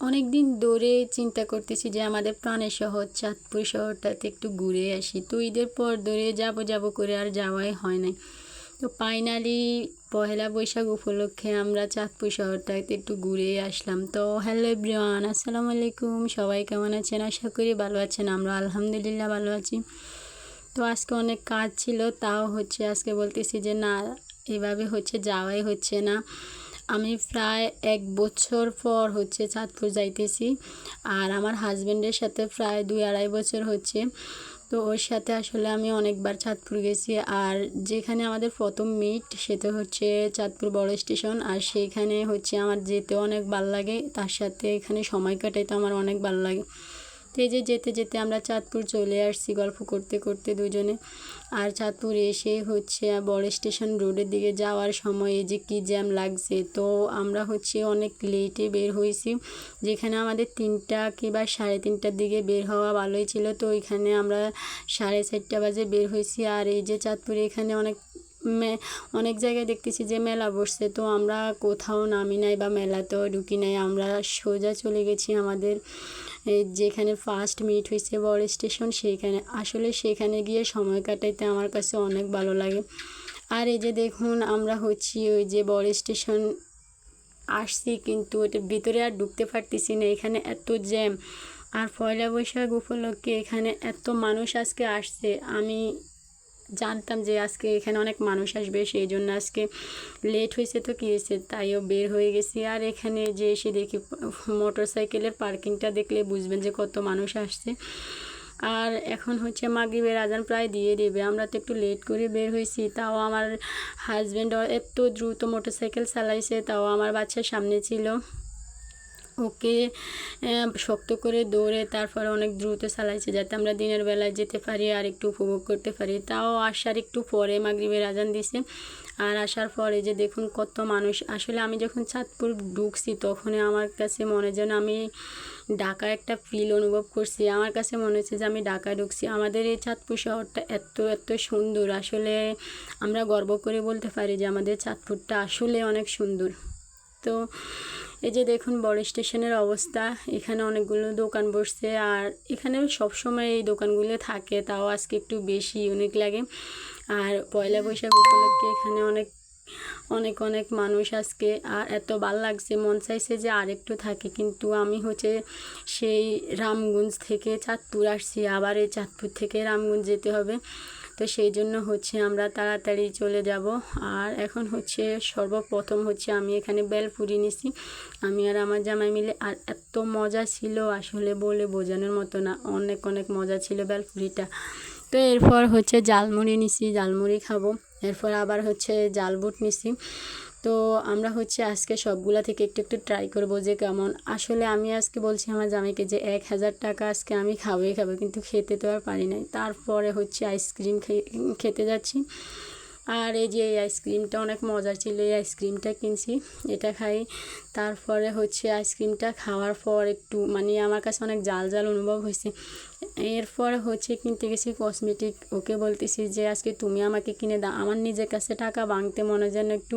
অনেক দিন ধরে চিন্তা করতেছি যে আমাদের প্রাণের শহর চাঁদপুর শহরটাতে একটু ঘুরে আসি। তো ঈদের পর ধরে যাব যাব করে আর যাওয়াই হয় নাই। তো ফাইনালি পহেলা বৈশাখ উপলক্ষে আমরা চাঁদপুর শহরটাতে একটু ঘুরে আসলাম। তো হ্যালো এভরিওয়ান, আসসালামু আলাইকুম। সবাই কেমন আছেন? আশা করি ভালো আছেন। আমরা আলহামদুলিল্লাহ ভালো আছি। তো আজকে অনেক কাজ ছিল, তাও হচ্ছে আজকে বলতেছি যে না, এভাবে হচ্ছে যাওয়াই হচ্ছে না। আমি প্রায় 1 বছর পর হচ্ছে চাঁদপুর যাইতেছি। আর আমার হাজব্যান্ডের সাথে প্রায় 2-2.5 বছর হচ্ছে। তো ওর সাথে আসলে আমি অনেকবার চাঁদপুর গেছি। আর যেখানে আমাদের প্রথম মিট সেটা হচ্ছে চাঁদপুর বড় স্টেশন। আর সেইখানে হচ্ছে আমার যেতে অনেক ভালো লাগে, তার সাথে এখানে সময় কাটাইতে আমার অনেক ভালো লাগে। তো এই যে যেতে যেতে আমরা চাঁদপুর চলে আসছি গল্প করতে করতে দুজনে। আর চাঁদপুর এসে হচ্ছে বড় স্টেশন রোডের দিকে যাওয়ার সময় এই যে কী জ্যাম লাগছে। তো আমরা হচ্ছে অনেক লেটে বের হয়েছি, যেখানে আমাদের 3টা কিংবা 3:30টার দিকে বের হওয়া ভালোই ছিল। তো ওইখানে আমরা 4:30 বাজে বের হয়েছি। আর এই যে চাঁদপুরে এখানে অনেক জায়গায় দেখতেছি যে মেলা বসছে। তো আমরা কোথাও নামি নাই বা মেলাতেও ঢুকি নাই, আমরা সোজা চলে গেছি আমাদের যেখানে ফার্স্ট মিট হয়েছে বড় স্টেশন সেইখানে। আসলে সেখানে গিয়ে সময় কাটাইতে আমার কাছে অনেক ভালো লাগে। আর এই যে দেখুন, আমরা হচ্ছি ওই যে বড় স্টেশন আসছি, কিন্তু ওটার ভিতরে আর ঢুকতে পারতেছি না, এখানে এত জ্যাম। আর পয়লা বৈশাখ উপলক্ষে এখানে এত মানুষ আজকে আসছে, আমি জানতাম যে আজকে এখানে অনেক মানুষ আসবে, সেই জন্য আজকে লেট হয়েছে। তো কী হয়েছে, তাইও বের হয়ে গেছি। আর এখানে যে এসে দেখি মোটর সাইকেলের পার্কিংটা দেখলে বুঝবেন যে কত মানুষ আসছে। আর এখন হচ্ছে মাগরিবের আজান প্রায় দিয়ে দেবে, আমরা তো একটু লেট করে বের হয়েছি। তাও আমার হাজব্যান্ড এত দ্রুত মোটর সাইকেল চালাইছে, তাও আমার বাচ্চার সামনে ছিল, ওকে শক্ত করে দৌড়ে তারপরে অনেক দ্রুত চালাইছে যাতে আমরা দিনের বেলায় যেতে পারি আর একটু উপভোগ করতে পারি। তাও আসার একটু পরে মাগরিবের আজান দিছে। আর আসার পরে যে দেখুন কত মানুষ। আসলে আমি যখন চাঁদপুর ঢুকছি তখন আমার কাছে মনে যেন আমি ঢাকার একটা ফিল অনুভব করছি। আমার কাছে মনে হচ্ছে যে আমি ঢাকায় ঢুকছি। আমাদের এই চাঁদপুর শহরটা এত এত সুন্দর, আসলে আমরা গর্ব করে বলতে পারি যে আমাদের চাঁদপুরটা আসলে অনেক সুন্দর। তো এই যে দেখুন বড় স্টেশনের অবস্থা, এখানে অনেকগুলো দোকান বসছে। আর এখানে সবসময় এই দোকানগুলো থাকে, তাও আজকে একটু বেশি ইউনিক লাগে। আর পয়লা বৈশাখ উপলক্ষে এখানে অনেক অনেক অনেক মানুষ আজকে। আর এত ভালো লাগছে, মন চাইছে যে আরেকটু থাকে, কিন্তু আমি হচ্ছে সেই রামগঞ্জ থেকে চাঁদপুর আসছি, আবার এই চাঁদপুর থেকে রামগঞ্জ যেতে হবে। তো সেই জন্য হচ্ছে আমরা তাড়াতাড়ি চলে যাব। আর এখন হচ্ছে সর্বপ্রথম হচ্ছে আমি এখানে বেলপুরি নিছি, আমি আর আমার জামাই মিলে। আর এত মজা ছিল আসলে বলে বোঝানোর মতো না, অনেক অনেক মজা ছিল বেলপুরিটা। তো এরপর হচ্ছে জালমুড়ি নিছি, জালমুড়ি খাবো। এরপর আবার হচ্ছে জালবুট নিছি। তো আমরা হচ্ছে আজকে সবগুলা থেকে একটু একটু ট্রাই করবো যে কেমন। আসলে আমি আজকে বলছি আমার জামাইকে যে 1000 টাকা আজকে আমি খাবোই খাবো, কিন্তু খেতে তো আর পারি নাই। তারপরে হচ্ছে আইসক্রিম খেতে যাচ্ছি। আর এই যে এই আইসক্রিমটা অনেক মজার ছিল, এই আইসক্রিমটা কিনছি, এটা খাই। তারপরে হচ্ছে আইসক্রিমটা খাওয়ার পর একটু মানে আমার কাছে অনেক জাল জাল অনুভব হয়েছে। এরপরে হচ্ছে কিনতে গেছি কসমেটিক, ওকে বলতেছি যে আজকে তুমি আমাকে কিনে দাও। আমার নিজের কাছে টাকা ভাঙতে মনে যেন একটু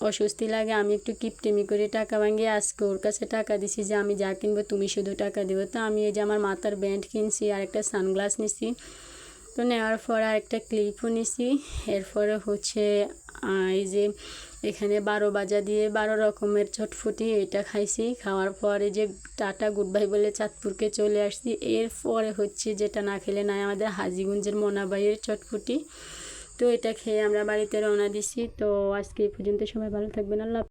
অস্বস্তি লাগে, আমি একটু কিপটেমি করে টাকা ভাঙিয়ে আজকে ওর কাছে টাকা দিছি যে আমি যা কিনবো তুমি শুধু টাকা দেবো। তো আমি এই যে আমার মাথার ব্যান্ড কিনছি আর একটা সানগ্লাস নিছি। তো নেওয়ার পর আর একটা ক্লিপও নিছি। এরপরে হচ্ছে এই যে এখানে 12 বাজা দিয়ে 12 রকমের চটফুটি, এটা খাইছি। খাওয়ার পরে যে টাটা গুড বাই বলে চাঁদপুরকে চলে আসছি। এরপরে হচ্ছে যেটা না খেলে নাই আমাদের হাজীগঞ্জের মোনাবাইয়ের চটফুটি। তো এটা খেয়ে আমরা বাড়িতে রওনা দিছি। তো আজকে এই পর্যন্ত, সবাই ভালো থাকবেন, আল্লাহ।